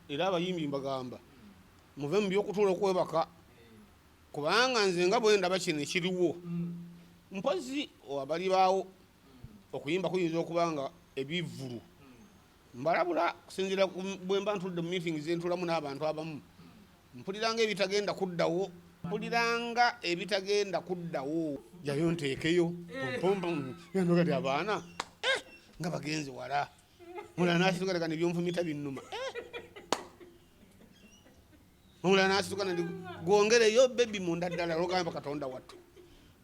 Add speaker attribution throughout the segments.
Speaker 1: era abayimbi mbagamba muve mu by'okutuula okwebaka kubanga nze nga bwe ndaba kino ekiriwo mpozi abali baawo okuyimba kuyinza okubanga ebivulu mbalabula kusinziira bwe mba ntudde mu meeting zentulamu n'abantu abamu mpuliranga ebitagenda kuddawo jayo nteekeyo gati abaana nga bagenzi wala mulala nasituka tekandi byonfumita binnuma mulala nasituka nandi gwongereyo bebi munda ddala olwogamba katonda wattu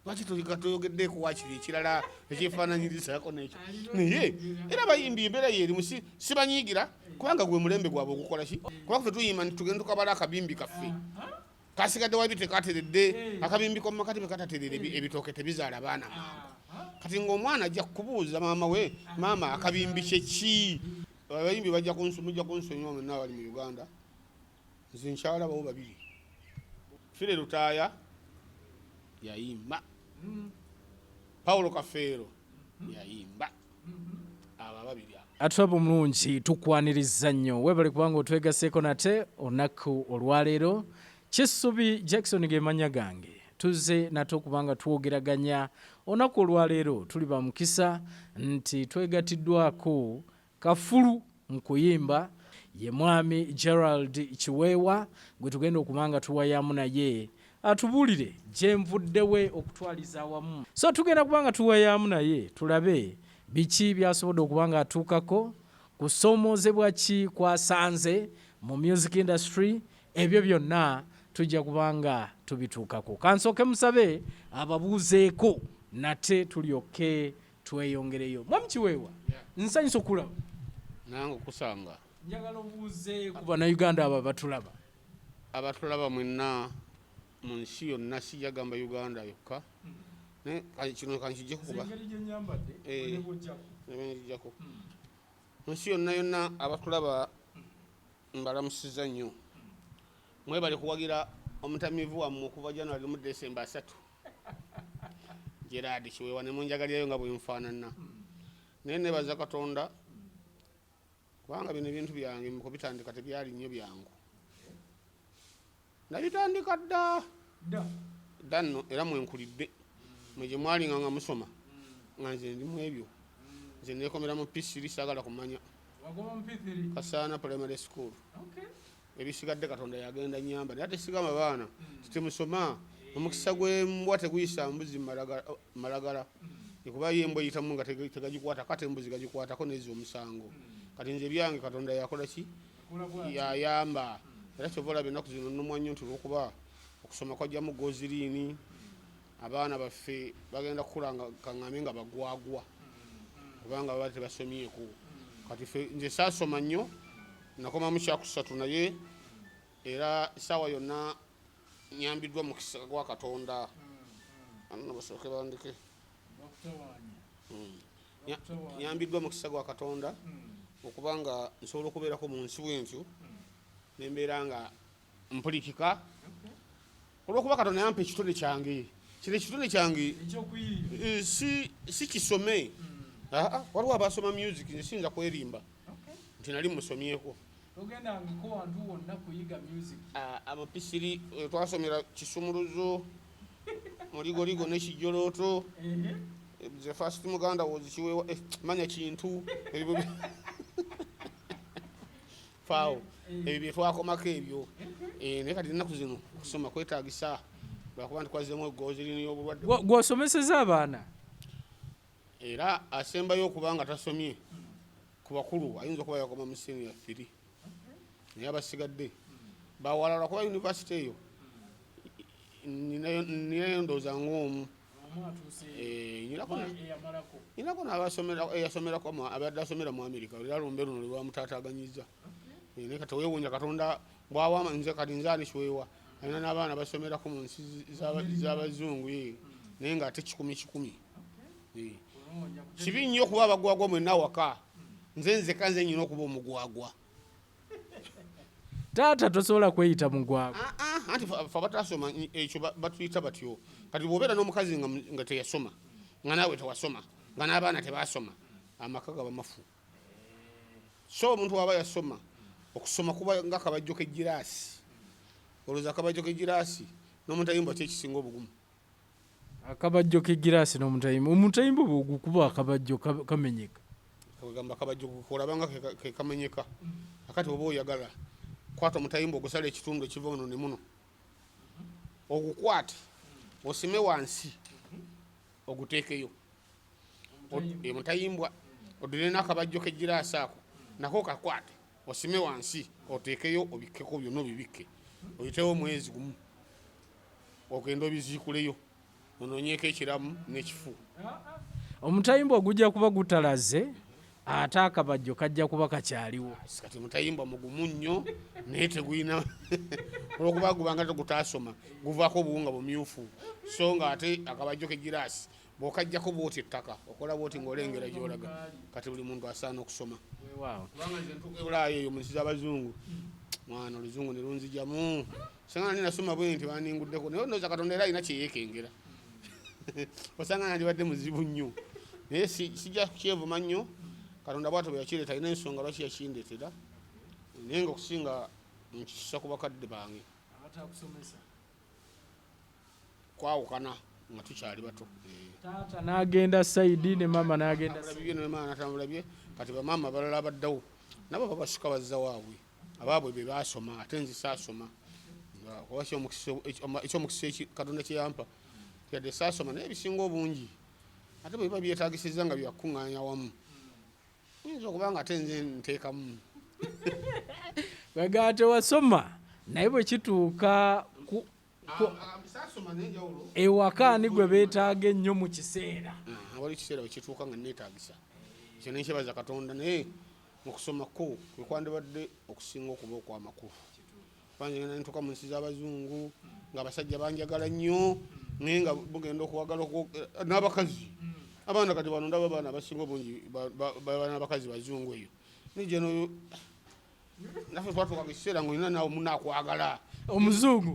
Speaker 1: lwaki toyogeddeeko wakiri ekirala ekyefaananyirizako nekyo naye era bayimbi embeera yeerimu sibanyiigira kubanga gwe mulembe gwabwe ogukola ki kubanga ffe tuyima tugenda tukabala akabimbi kaffe kasigadde wabi tekateredde akabimbi komumakati bekataterera ebitooke tebizaala baana kati ng'omwana ajja kubuuza maama we maama akabimbi kyeki abayimbi mujja kunsonyiwa mwenna abali mu Uganda nze nkyalabawo babiri Fire Lutaaya yayimba Paulo Kafeero yayimba aba babiri
Speaker 2: atwaba omulungi tukwaniriza nnyo webali kubanga otwegaseeko nate olunaku olwaleero Kisubi Jackson gemanya gange tuze nate okubanga twogeraganya olunaku olwaleero tuli ba mukisa nti twegatiddwako kafulu nkuyimba ye mwami Gerald Kiweewa gwe tugenda okubanga tuwayamu naye atubulire gyenvuddewe okutwaliza awamu so tugenda kubanga tuwayamu naye tulabe biki byasobodde okubanga atuukako kusoomozebwa ki kwasanze mu music industry ebyo byonna tujja kubanga tubituukako kansooke musabe ababuuzeeko nate tulyoke tweyongereyo mwami Kiweewa nsanyusa okulaba
Speaker 1: nange okusanga
Speaker 2: njagala obuuze ku bannayuganda abo
Speaker 1: abatulaba mwenna mu nsi yonna sijagamba Uganda yokka kino kankijjeko kuba mu nsi yonna yonna abatulaba mbalamusiza nnyo mwebale kuwagira omutamivu wammwe okuva January mu December 3 Gerald Kiweewa ne munjagalirayo nga bwe nfaanana naye nebaza Katonda kubanga bino ebintu byange mu kubitandika tebyali nnyo byangu nabitandika dda nno era mwenkulidde mwe gye mwalinga nga musoma nga nze ndimu ebyo nze neekomera mu P3 saagala kumanya Kasaana Primary School ebisigadde Katonda yagenda nyamba naye ate sigamba baana temusoma omukisa gw'embwa teguyisa mbuzi malagala ekuba ye embwa eyitamu nga tegagikwata kate embuzi gagikwatako nezza omusango kati nze byange Katonda yakola ki yayamba era kyova olaba ennaku zino nnumwa nnyo nti olwokuba okusoma kwajjamu goziriini abaana baffe bagenda kukula kaŋŋambe nga bagwagwa kubanga baba tebasomyeko kati ffe nze saasoma nnyo nakoma mu kyakusatu naye era essaawa yonna nyambiddwa mu kisa gwa Katonda basooke bandike nyambiddwa mu kisa gwa Katonda okubanga nsobola okubeerako mu nsi bwentyo nembeera nga mpulikika olwokuba Katonda yampa ekitone kyange kino ekitone kyange si kisome waliwo abasoma music nze siyinza kwerimba nti nali musomyeko amapisiri twasomera Kisumuluzo Muligoligo n'Ekijolooto the first Muganda was Kiweewa manya kintu faawo ebyo bye twakomako ebyo naye kati ennaku zino okusoma kwetaagisa lwakuba ntikwazzemu egoziriini y'obulwadde
Speaker 2: gw'osomeseza abaana
Speaker 1: era asembayo okubanga tasomye ku bakulu ayinza okuba yakoma mu senior 3 naye abasigadde bawalala kuba yunivasite eyo ninayo ndowooza ng'omu nyinako eyasomerako abadde asomera mu Amerika era lumbe luno lwamutaataaganyiza naye kati weewuunya Katonda bw'awaama nze kati nzaani Kiweewa alina n'abaana basomerako mu nsi z'abazungu naye ng'ate 10 kibi nnyo okuba abagwagwa mwenna waka nze kanze nyina okuba omugwagwa
Speaker 2: taata tosobola kweyita mugwagwa
Speaker 1: anti fe abatasoma ekyo batuyita batyo kati bw'obeera n'omukazi nga teyasoma nga naawe tewasoma nga n'abaana tebasoma amaka gaba mafu so omuntu waba yasoma okusoma kuba nga akabajjo k'egiraasi olowooza akabajjo k'egiraasi n'omutayimbo kyekisinga obugumu
Speaker 2: akabajjo k'egiraasi n'omutayimbo omutayimbo bwegukuba akabajjo kamenyeka
Speaker 1: gamba akabajjo olabanga kekamenyeka akati oba oyagala kwata omutayimbo ogusala ekitundu ekiva ono ne muno ogukwate osime wansi oguteekeyo mutayimbwa odire n'akabajjo k'egiraasi ako nako kakwate osime wansi oteekeyo obikkeko byonna obibikke oyitewo omwezi gumu ogenda obiziikuleyo onoonyeeko ekiramu n'ekifu
Speaker 2: omutayimbo ogujja kuba gutalaze ate akabajjo kajja kuba kakyaliwo
Speaker 1: kati mutayimbwa mugumu nnyo naye tegulina olwokuba gubanga tegutaasoma guvaako obuwunga bumyufu so nga ate akabajjo k'egiraasi bw'okajjako bwoti ettaka okola bwoti ng'olengera gy'olaga kati buli muntu asaana okusoma kubanga nze ntuuka ebulaayo eyo mu nsi z'abazungu mwana oluzungu ne lunzijamu osanga nani nasoma bwe nti baninguddeko naye ndowooza katonda era alina kyeyeekengera osanga nandibadde muzibu nnyo naye sijja kukyevuma nnyo katonda bw'atyo bwe yakireeta alina ensonga lwaki yakindeetera naye nga okusinga nkisa ku bakadde bange kwawukana nga tukyali bato
Speaker 2: taata n'agenda saidi ne mama n'agenda
Speaker 1: natambulabye kati bamaama balala abaddawo nabo babasuka bazza waabwe abaabwe be baasoma ate nzi saasoma ekyomukisa katonda kyeyampa yadde saasoma naye ebisinga obungi ate bwe biba byetagisiza nga byakuŋŋaanya wamu yinza okuba nga ate nze nteekamu
Speaker 2: wega tewasoma naye bwe kituuka ewaka ani gwe beetaaga ennyo mu kiseera
Speaker 1: wali kiseera bwekituuka nga neetaagisa ekyo nekyebaza katonda naye mukusomako kwekwandibadde okusinga okuba okwamakulu banze ngenda nituuka mu nsi z'abazungu nga abasajja banjagala nnyo naye nga bugenda okuwagala n'abakazi abaana kati bano ndaba abaana abasinga obungi baana abakazi bazungu eyo nijeno naffe twatuuka ekiseera ngaolina naawe munaakwagala
Speaker 2: omuzungu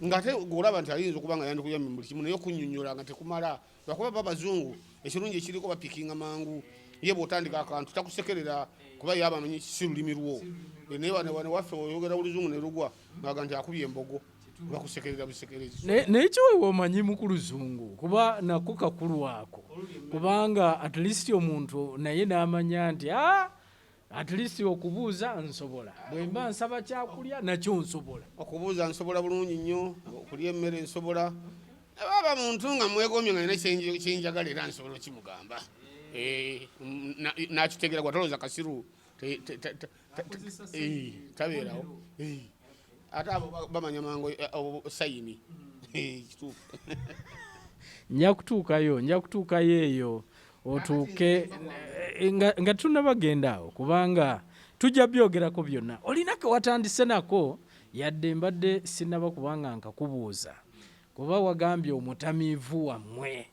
Speaker 1: ngate golaba nti ayinza okuba nga yandikuyamye buli kimu naye okunyonyola nga tekumala lwakuba babazungu ekirungi ekiriko bapikinga mangu ye bw'otandika akantu takusekerera kuba ye abamanyi si lulimi lwo naye wane waffe oyogera oluzungu ne lugwa ngaga nti akubye embogo bakusekerera busekerezi
Speaker 2: naye kiweewa omanyi mu ku luzungu kuba nako kakulu ako kubanga at least omuntu naye n'amanya nti at least okubuuza nsobola bwe mba nsaba kyakulya nakyo nsobola
Speaker 1: okubuuza nsobola bulungi nnyo okulya emmere nsobola aba muntu nga mwegomye nga nina kyenjagala era nsobola okimugamba nakitegeera gwatolooza kasiru tabeerawo ate abo bamanya mangu sayini kituufu
Speaker 2: njakutuukayo eyo otuuke nga tunabagenda awo kubanga tujja byogerako byonna olina kewatandise nako yadde mbadde sinaba kubanga nkakubuuza kuba wagambye omutamiivu wammwe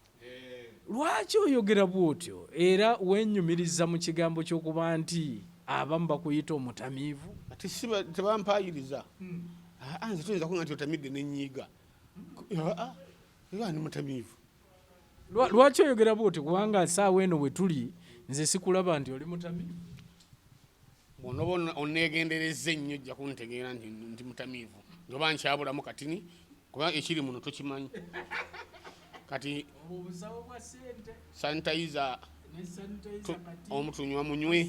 Speaker 2: lwaki oyogera bwotyo era wenyumiriza mu kigambo ky'okuba nti abamu bakuyita omutamiivu
Speaker 1: ati tebampayiriza nze tuyinza kuga nti otamidde nenyiiga ani mutamiivu
Speaker 2: lwaki oyogera bwotyo kubanga saawa eno we tuli nze sikulaba nti oli mutamiivu
Speaker 1: bwonoba onegendereza ennyo ojja kuntegeera nti mutamiivu njoba nkyabulamu katini kuba ekiri muno tokimanyi kati sanitayiza omutunywa munywe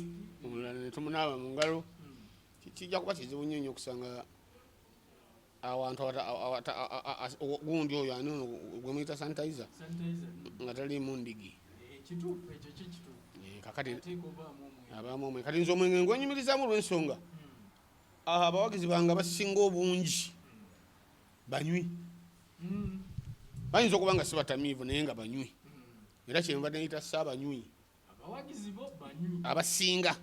Speaker 1: omulala netumunaaba mu ngalo kijja kuba kizibu nnyo nnyo okusanga awantu gundi oyo ani ono gwe muyita sanitayiza nga taliimu ndigi kakati abamu omwe kati nze omwenge ngwenyumirizaamu olw'ensonga abawagizi bange abasinga obungi banywi bayinza okuba nga si batamiivu naye nga banywi era kyenvadde neyita saabanywi abasinga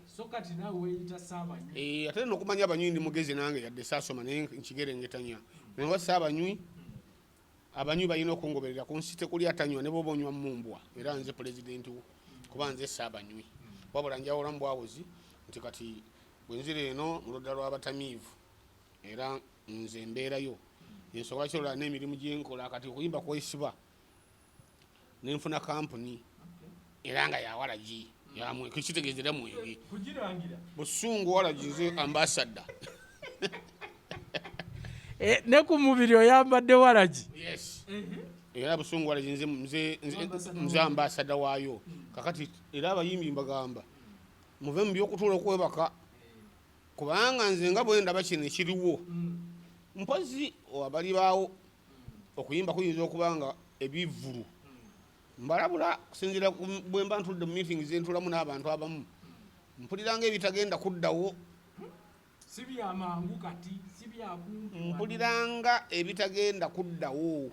Speaker 1: ate nokumanya abanywi ndi mugezi nange yadde saasoma naye nkigerengetanya naye saabanywi abanywi balina okungoberera ku nsi tekuli atanywa ne bwoba onywa mumbwa era nze pulezidenti wo kuba nze saabanywi wabula njawulamu bwabuzi nti kati bwenzira eno mu ludda lw'abatamiivu era nze mbeerayo ensobola kyolala n'emirimu gyenkola kati okuyimba kwesiba nenfuna kampuni era nga yawalagi yamwe kikitegezera mwenge busungu walagize ambassador
Speaker 2: ne ku mubiri oyambadde walagi.
Speaker 1: Yes. Era busungu walagize nze ambassador waayo kakati era abayimbi mbagamba muve mu by'okutuula okwebaka kubanga nze nga bwe ndaba kino ekiriwo mpozi abali baawo okuyimba kuyinza okubanga ebivulu mbalabula kusinziira bwe mba ntudde mu meetings zentulamu n'abantu abamu mpuliranga ebitagenda kuddawo mpuliranga ebitagenda kuddawo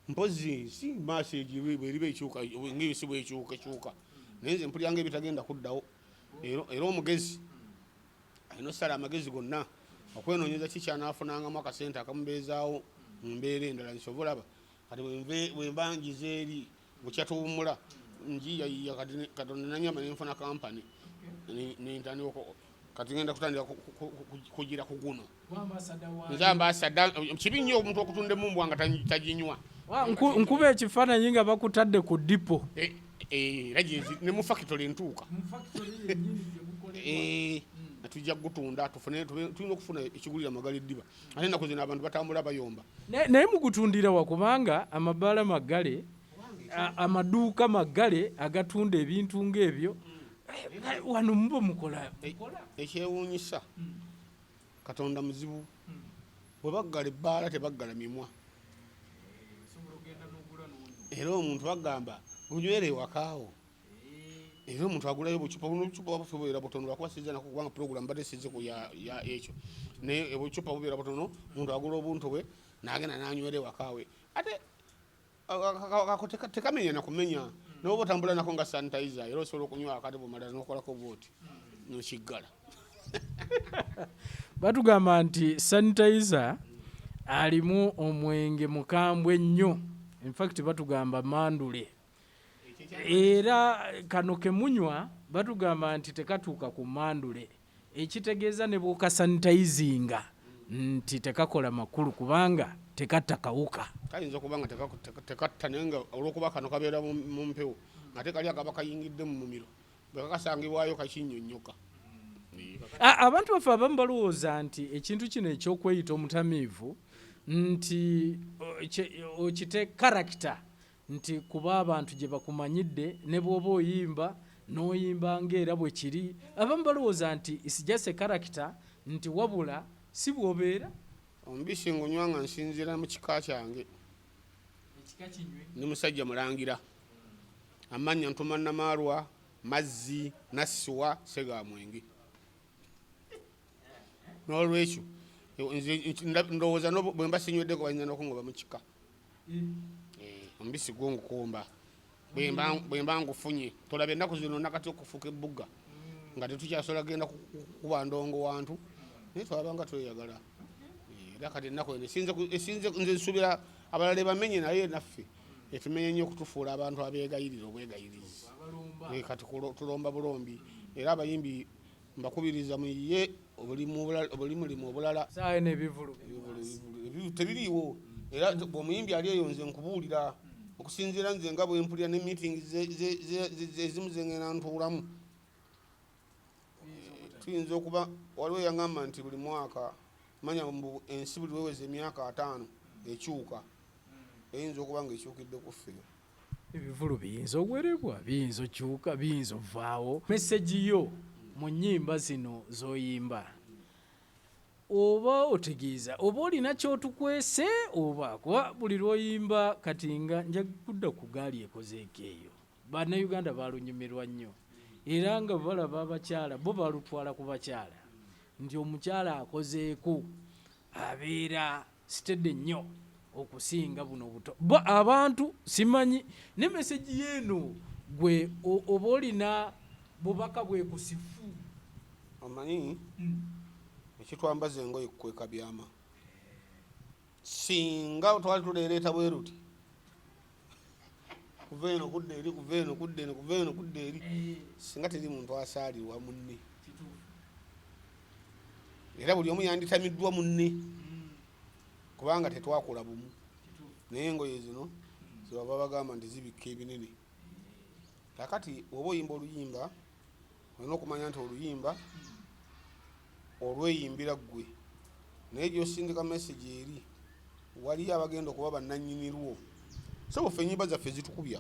Speaker 1: mpozi si message bweriba ekyuka ng'ebisi bwekyukakyuka naye nze mpuliranga ebitagenda kuddawo era omugezi alina osala amagezi gonna okwenoonyeza kikyanafunangamu akasente akamubeezaawo mu mbeera endala nsobola ba kati bwe mba ngize eri bukyatuwumula njiyayiya katonda nanyamba nenfuna kampani nentandika kati ngenda kutandika kugira ku guno nze ambasada kibi nnyo omuntu okutunda emumbwa nga taginywa
Speaker 2: nkuba ekifaananyi nga bakutadde ku dipo
Speaker 1: era ne mu factory entuuka tujja kugutunda tulina okufuna ekigulira amagala eddiba ate ennaku zino abantu batambula bayomba
Speaker 2: naye mugutundira wa kubanga amabaala magale amaduuka magale agatunda ebintu ng'ebyo wano muba mukola
Speaker 1: ekyewuunyisa katonda muzibu bwe baggala ebbaala tebaggala mimwa era omuntu bagamba unywere ewakaawo era omuntu agulayo bucupa bubeera butono lwakuba sizza nako kubanga program badde sizze ku ya ekyo naye obucupa bubeera butono omuntu agula obuntu bwe n'agenda n'anywera ewakaawe ate ako tekamenya nakumenya noba otambula nako nga sanitizer era osobola okunywa akati bumalala n'okolako bwoti nokiggala
Speaker 2: batugamba nti sanitizer alimu omwenge mukambwe ennyo infact batugamba mandule era kano kemunywa batugamba nti tekatuuka ku mandule ekitegeeza ne bwokasanitizinga nti tekakola makulu kubanga tekatta kawuka
Speaker 1: kayinza okuba nga tekatta naye nga olwokuba kano kabeera mu mpewo ate kali akaba kayingidde mu mumiro bwe kakasangibwayo kakinnyonnyoka.
Speaker 2: Abantu baffe abamu balowooza nti ekintu kino ekyokweyita omutamiivu nti okite karakita nti kuba abantu gye bakumanyidde ne bw'oba oyimba n'oyimba ng'era bwe kiri abamu balowooza nti isijase karakita nti wabula si bw'obeera
Speaker 1: omubisi ngunywa nga nsinziira mu kika kyange ne musajja mulangira amannya ntuma Namaalwa Mazzi Nassiwa Segamwenge n'olwekyo ndowooza bwe mba sinyweddeko bayinza n'okungoba mu kika omubisi gwongukumba bwe mba ngufunye tolaba ennaku zino nakati okufuuka ebbuga nga tetukyasobola genda kuba ndongo wantu naye twabanga tweyagala era kati ennaku eno esinze nze nsuubira abalala bamenye naye naffe etumenye nnyo okutufuula abantu abeegayirira obwegayirizi kati tulomba bulombi era abayimbi mbakubiriza muyiye obulimulimu obulala tebiriiwo era omuyimbi ali eyo nze nkubuulira okusinziira nze nga bwe mpulira ne meeting ezimu zengenda ntuulamu tuyinza okuba waliwo yaŋŋamba nti buli mwaka manya ensi buli weweza emyaka 5 ekyuka eyinza okuba nga ekyukidde ku ffe
Speaker 2: ebivulu biyinza ogwerebwa biyinza okyuka biyinza ovaawo meseji yo mu nnyimba zino z'oyimba oba otegeeza oba olina kyotukwese oba kuba buli lw'oyimba kati nga nja kudda ku gaali ekozeeko eyo bannayuganda balunyumirwa nnyo era nga balaba abakyala bo balutwala ku bakyala nti omukyala akozeeko abeera sitedde nnyo okusinga buno obuto abantu simanyi ne meseji yeeno gwe oba olina bubaka bwekusifu
Speaker 1: omanyi ekitwambaza engoye kukweka byama singa twali tuleereeta bwe ruti kuva eno kudda eri kuva eno kudda eno kuva eno kudda eri singa teri muntu asaalirwa munne era buli omu yanditamiddwa munne kubanga tetwakula bumu naye engoye zino zebaba bagamba nti zibikka ebinene kakati oba oyimba oluyimba olina okumanya nti oluyimba olweyimbira ggwe naye gyosindika message eri waliyo abagenda okuba bannannyinirwo so ffe ennyimba zaffe zitukubya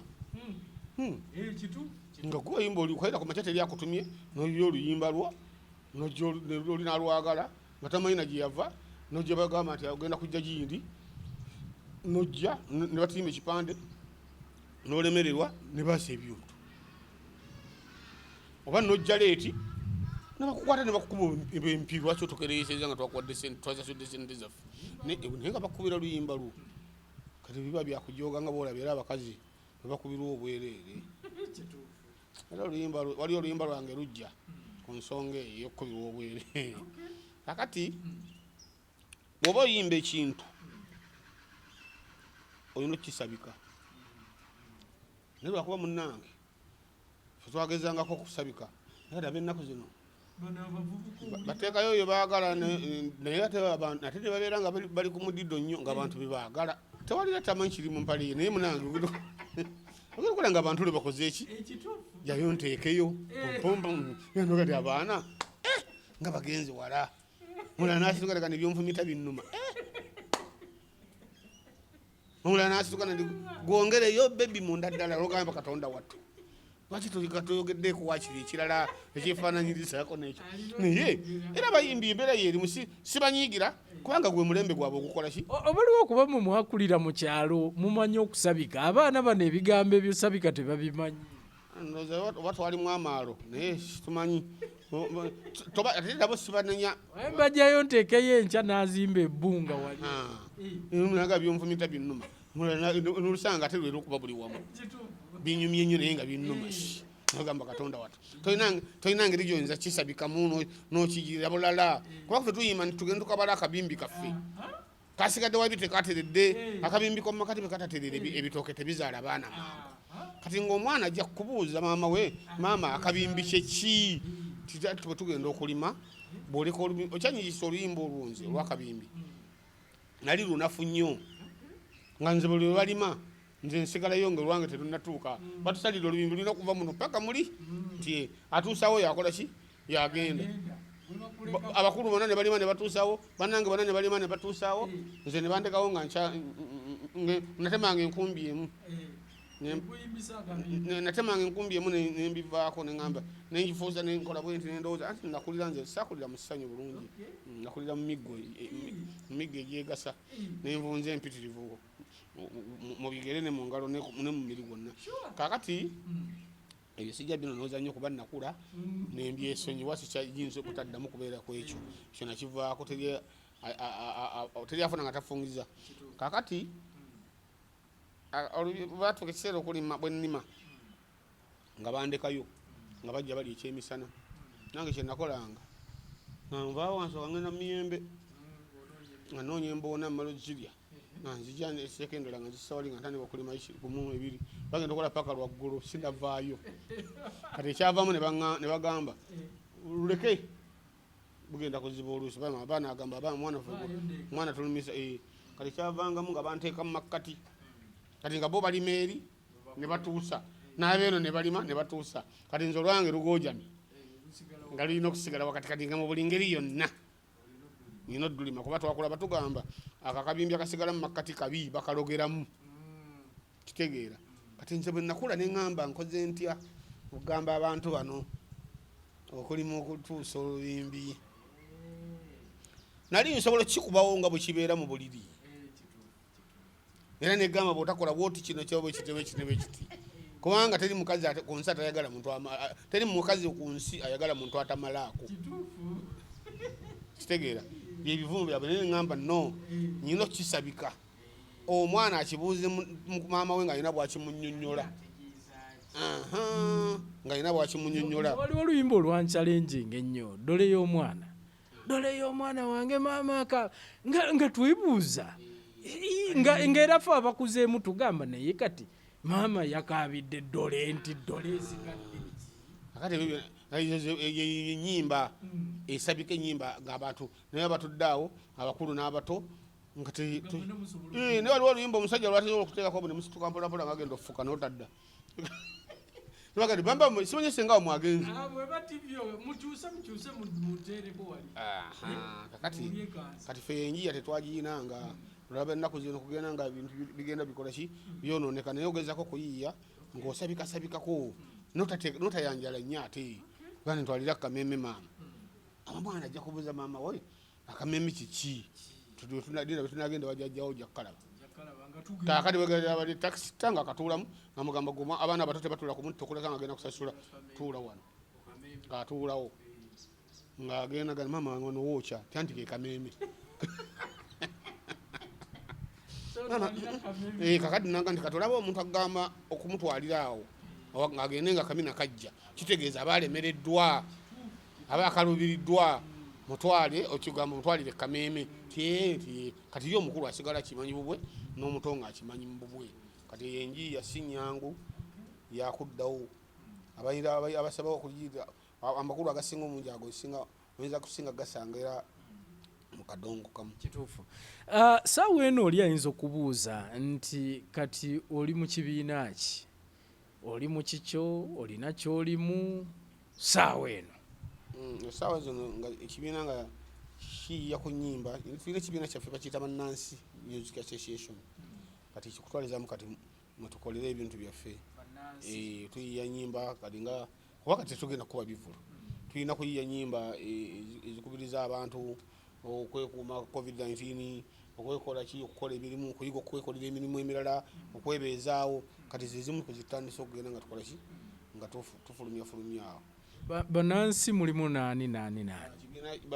Speaker 1: nga gwe oyimba olikaira ku makya teri akutumye nolira oluyimba lwo olina alwagala nga tamanyi na gye yava nojja bagamba nti ogenda kujja gindi nojja ne batimba ekipande nolemererwa ne basa ebyuntu oba nojja leeti nebakukwata ne bakukuba empi lwaki otokereeseza nga twasasudde sente zaffe naye nga bakubira oluyimba lwo kati biba byakujoga nga boolaba era abakazi bebakubirwa obwereere era waliyo oluyimba lwange lujja ku nsonga eyo eyokukubirwa obwereere kakati bw'oba oyimba ekintu olina okukisabika naye lwakuba munnange twagezangako okusabika naye daba ennaku zino bateekayo oyo baagala naye ate ne babeera nga bali ku mudido nnyo ng'abantu bebaagala tewalira tamanyi kiri mu mpale ye naye munange ogenda okukola nga abantu lwe bakoze eki jayo nteekeyo gati abaana nga bagenzi wala mulala nasituka leka nebyonfumita binnuma omulala nasituka nti gwongereyo bebi munda ddala olwogamba katonda wattu lwaki toyogeddeeko wakiri ekirala ekyefaananyirizako nekyo naye era abayimbi embeera yeerimu sibanyiigira kubanga gwe mulembe gwabwe ogukola ki
Speaker 2: obaliwo okuba mu mwakulira mu kyalo mumanyi okusabika abaana bano ebigambo ebyosabika tebabimanyi
Speaker 1: oba twalimu amaalo naye situmanyi ate nabo sibanenya
Speaker 2: bajjayo nteekeyo enkya n'azimba ebbunga wali
Speaker 1: naga byonfumita binnuma nolusanga ate lwera okuba buli wamu binyumye nnyo naye nga binnuma nogamba katonda watu tolina ngeri gyoyinza kisabikamu nokigirira bulala kuba ffe tuyima tugenda tukabala akabimbi kaffe kasigadde wabi tekateredde akabimbi komumakati bekataterera ebitooke tebizaala baana mangu kati ng'omwana ajja kubuuza maama we maama akabimbi kyeki twe tugenda okulima bwoleka okyanyigisa oluyimba olwunzi olwakabimbi nali lunafu nnyo nga nze buli lwebalima nze nsigalayo nga olwange terunatuuka batusalira olubimbi lulina okuva muno paka muli nti atuusawo yakola ki yagenda abakulu bonna ne balima ne batuusawo bannange bonna ne balima ne batuusawo nze ne bandekawo nga natemanga enkumbi emu natemanga enkumbi emu nembivaako neŋamba nenjifuuza nenkola bwenti nendowooza anti nakulira nze sakulira mu ssanyu bulungi nakulira mu miggo egyegasa nenvunza empitirivu mu bigere ne mu ngalo ne mu mubiri gwonna kakati ebyo sijja bino nooza nnyo kuba nakula nembyesonyiwa sikyayinza okutaddamu kubeera ku ekyo ekyo nakivaako teri afuna nga tafungiza kakati batuuka ekiseera okulima bwennima nga bandekayo nga bajja bali ekyemisana nange kyenakolanga nvaawo wansoka ngenda muyembe nga noonya emboona mmalo zirya nzija esseeko endala nga zisawali nga ntandika okulima gumu ebiri bagenda okola paka lwaggulu sinavaayo kati ekyavaamu ne bagamba luleke bugenda kuziba oluusi abaana agamba mwana tulumisa kati ekyavangamu nga banteeka mu makkati kati nga bo balima eri ne batuusa n'abeeno ne balima ne batuusa kati nze olwange lugoojami nga lulina okusigala wakati kati nga mu buli ngeri yonna nina oddulima kuba twakula batugamba akakabimbi akasigala mu makkati kabi bakalogeramu kitegeera kati nze bwe nakula ne ŋŋamba nkoze ntya okugamba abantu bano okulima okutuusa olubimbi nali nsobola kikubawo nga bwe kibeera mu buliri era negamba bwotakola bwoti kino kyoba ekitebe kiti kubanga teri mukazi ku nsi atayagala muntu teri mukazi ku nsi ayagala muntu atamalaako kitegeera byebivumu byabwe naye ŋŋamba no nyina okukisabika omwana akibuuze maama we nga alina bwakimunyonnyola nga alina bwakimunyonnyola
Speaker 2: waliwo oluyimba olwancalenjinga ennyo dole y'omwana wange maama nga twebuuza ng'era ffe abakuzeemu tugamba naye kati maama yakabidde dole nti dole ezigadde enyimba esabika enyimba ng'abantu naye batudde awo abakulu n'abato nga naye waliwo oluyimba omusajja lwatera okuteekako buli musituka mpolampola nga agenda okufuka n'otadda
Speaker 1: Nabagati bamba simanyi senga mwagenzi.
Speaker 2: Bwe batibyo mukyuse muteereko wali.
Speaker 1: Kati fe enjiya tetwagiinanga. Olaba ennaku zino kugenda nga ebintu bigenda bikola ki byonooneka naye ogezako kuyiiya ng'osabikasabikako notayanjala nnyo ate bani ntwalira akameme maama amamwana ajja kubuuza maama we akameme kiki dira betunagenda wajajjawo jakkalaba kakati wegabali taxi tanga akatuulamu namugamba guma abaana abato tebatula ku muntu tokuleka nga agenda kusasula tuula wano ng'atuulawo ng'agenda gani maama wange ono wookya tyanti ke kameme kakati nanga nti katolaba omuntu agamba okumutwalira awo ng'agende nga kamina kajja kitegeeza abalemereddwa aba akalubiriddwa mutwale okigamba mutwalire kameme kati yo omukulu asigala kimanyi bubwe n'omuto ng'akimanyi mububwe kati yenjiya si nyangu yakuddawo abasabawo okuliira amakulu agasinga omungi ago oyinza kusinga gasanga era mukadongo kamu
Speaker 2: kituufu. Saawa eno oli ayinza okubuuza nti kati oli mu kibiina ki oli mu kikyo olina kyolimu saawa eno
Speaker 1: saawa zino nga ekibiina nga kiyiya ku nnyimba tulina ekibiina kyaffe bakiyita bannansi music association kati kikutwalizamu kati mwetukolera ebintu byaffe tuyiya nnyimba kati nga kuba kati tetugenda kuba bivulu tulina kuyiya nnyimba ezikubiriza abantu okwekuuma covid-19 okwekola ki okukola emirimu okuyiga okwekolera emirimu emirala okwebeezaawo kati zezimu kuzitandisa okugenda nga tukola ki nga tufulumyafulumya awo
Speaker 2: bannansi mulimu naani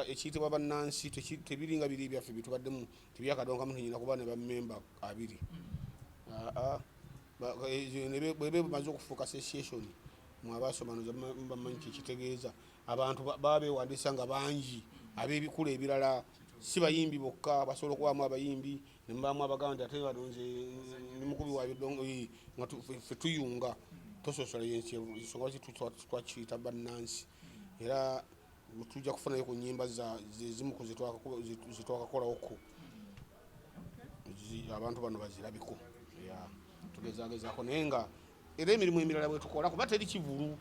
Speaker 1: ekiyitibwa bannansi tebiringa biri byaffe bitubaddemu tebyakadonkamu tenyina kuba ne bammemba 2 bwebe bumaze okufuuka association mwabasomanoza bamanyi kikitegeeza abantu baba bewandiisa nga bangi ab'ebikulu ebirala si bayimbi bokka basobola okubamu abayimbi nemubamu abaganda ate banonze nemukubi wabidongo nga ffe tuyunga tososola ensonga lwaki twakiyita bannansi era tujja kufunayo ku nnyimba zezimu zetwakakolawoko abantu bano bazirabiko tugezagezaako naye nga era emirimu emirala bwetukola kuba teri kivulu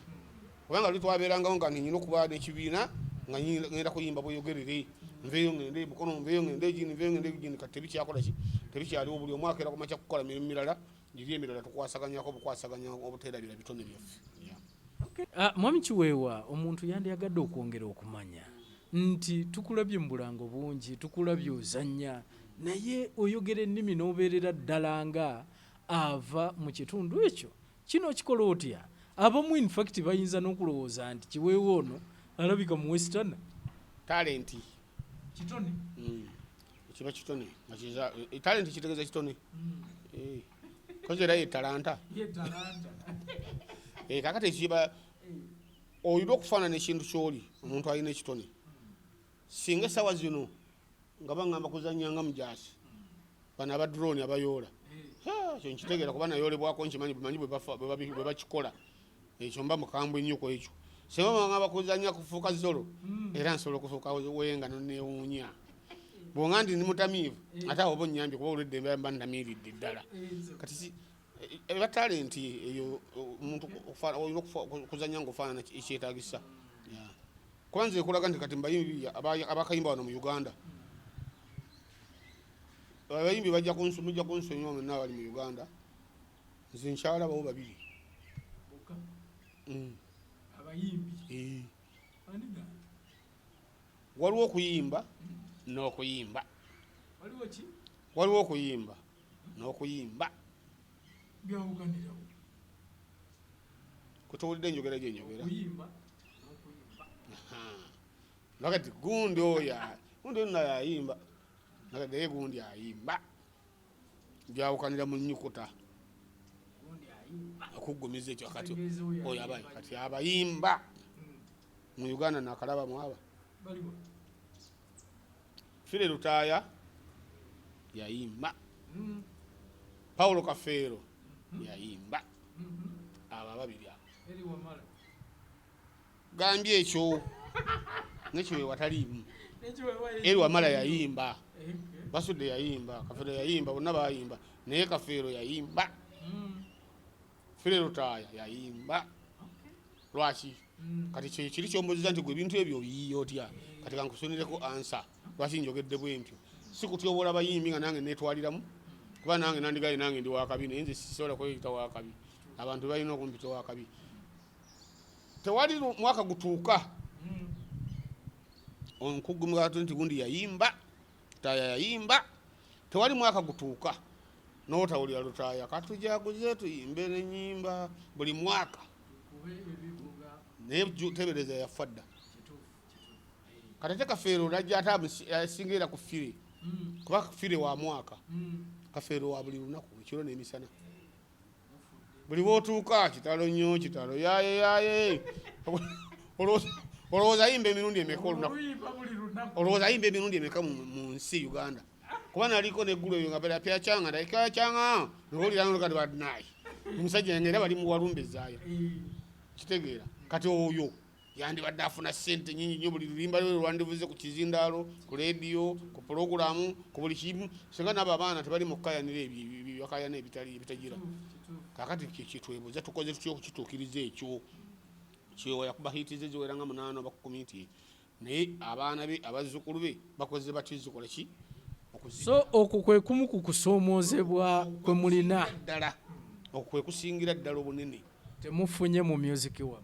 Speaker 1: kubanga luli twabeerangawo nga ninyina okuba n'ekibiina nga ngenda kuyimba bweyogerere nveeyo ngende bukono nveeyo ngende egini kati tebikyakola ki tebikyaliwo buli omwaka era kumakya kukola mirimu mirala giri emirala tukwasaganyako bukwasaganya obuteerabira bitone byaffe.
Speaker 2: Mwami Kiweewa, omuntu yandiyagadde okwongera okumanya nti tukulabye mu bulango bungi tukulabye ozannya naye oyogera ennimi n'obeerera ddala nga ava mu kitundu ekyo kino kikola otya? Abamu in fact bayinza n'okulowooza nti Kiweewa ono alabika mu western
Speaker 1: talenti
Speaker 2: kitone
Speaker 1: kiba kitone talenti kitegeeza kitone kozera ye talanta kakati ekiba olina okufaanana ekintu kyoli omuntu alina ekitone singa essaawa zino nga baŋŋamba kuzannyanga mujaasi bano abadroni abayoola ekyo nkitegeera kuba nayoolebwako nkimanyi bumanyi bwe bakikola ekyo mba mukambwe ennyuko ekyo singa baŋŋamba kuzannya kufuuka zolo era nsobola okufuuka wenga nonewuunya bwonga ndi ndi mutamiivu ate awo oba onnyambye kuba olwedde mba ntamiiridde ddala kati eba talenti eyo omuntu olina okuzannya ngaofaanana ekyetaagisa kuba nze ekulaga nti kati mubayimbi abakayimba wano mu Uganda abayimbi mujja kunsonyiwa mwenna abali mu Uganda nze nkyalabawo 2 waliwo okuyimba n'okuyimba waliwo okuyimba n'okuyimba kutowulidde enjogera gyenjogera nakati gundi oyo naye ayimba nakati naye gundi ayimba byawukanira mu nnyukuta okuggumiza ekyo kati oyo abayi kati abayimba mu Uganda nakalaba mwaba Fire Lutaaya yayimba Paulo Kafeero yayimba abo ababiri abo gambye ekyo n'Ekiweewa taliimu eri wamala yayimba Basudde yayimba Kafeero yayimba bonna bayimba naye Kafeero yayimba Fire Lutaaya yayimba lwaki kati kiri kyombuziza nti gwe ebintu ebyo obiyiiya otya kati kankusonireko ansa lwaki njogedde bwe ntyo si kutyobola abayimbi nga nange netwaliramu kuba nange nandigaye nange ndi wakabi naye nze sisobola kweyita wakabi abantu balina okumpita wakabi tewali mwaka gutuuka onkugumugatu nti gundi yayimba taya yayimba tewali mwaka gutuuka notawulira lutaya katujaguze tuyimbe nenyimba buli mwaka naye tebereza yafadda katete kafeero najja ate asingira ku fire kuba fire wa mwaka kafeero wa buli lunaku ekiro n'emisana buli bwotuuka kitalo nnyo kitalo yaye olowooza yimba emirundi emeka olunaku olowooza yimba emirundi emeka mu nsi Uganda kuba naliko neggulu eyo nga bala pyacyanga ndakyacyanga ng'olira n'olukati badinayi omusajja yange era bali mu walumbezaayo kitegeera kati oyo yandibadde afuna ssente nyingi nnyo buli lulimba lwe lwandivuze ku kizindaalo ku leediyo ku pulogulaamu ku buli kimu singa n'abo abaana tebali mu kukayanira ebyakayana ebitagira kakati kitwebuuza tukoze tutya okukituukiriza ekyo kyewa yakuba hiitize ziwera nga 8 oba 10 naye abaana be abazzukulu be bakoze batyo zikola ki
Speaker 2: so okwo kwe kumu ku kusoomoozebwa kwe mulina
Speaker 1: ddala okwo kwe kusingira ddala obunene
Speaker 2: temufunye mu music wa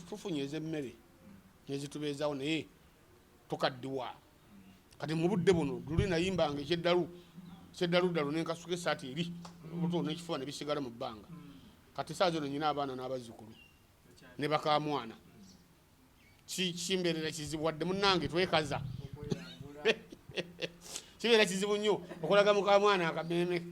Speaker 1: tufunye ez'emmere nezitubeezaawo naye tukaddiwa kati mu budde buno luli nayimbanga ekyeddalu nenkasuka esaati eri buto n'ekifuba ne bisigala mu bbanga kati saa zino nyina abaana n'abazzukulu ne bakamwana kimbeerera kizibu wadde munnange twekaza kibeera kizibu nnyo okulaga mukamwana akameeme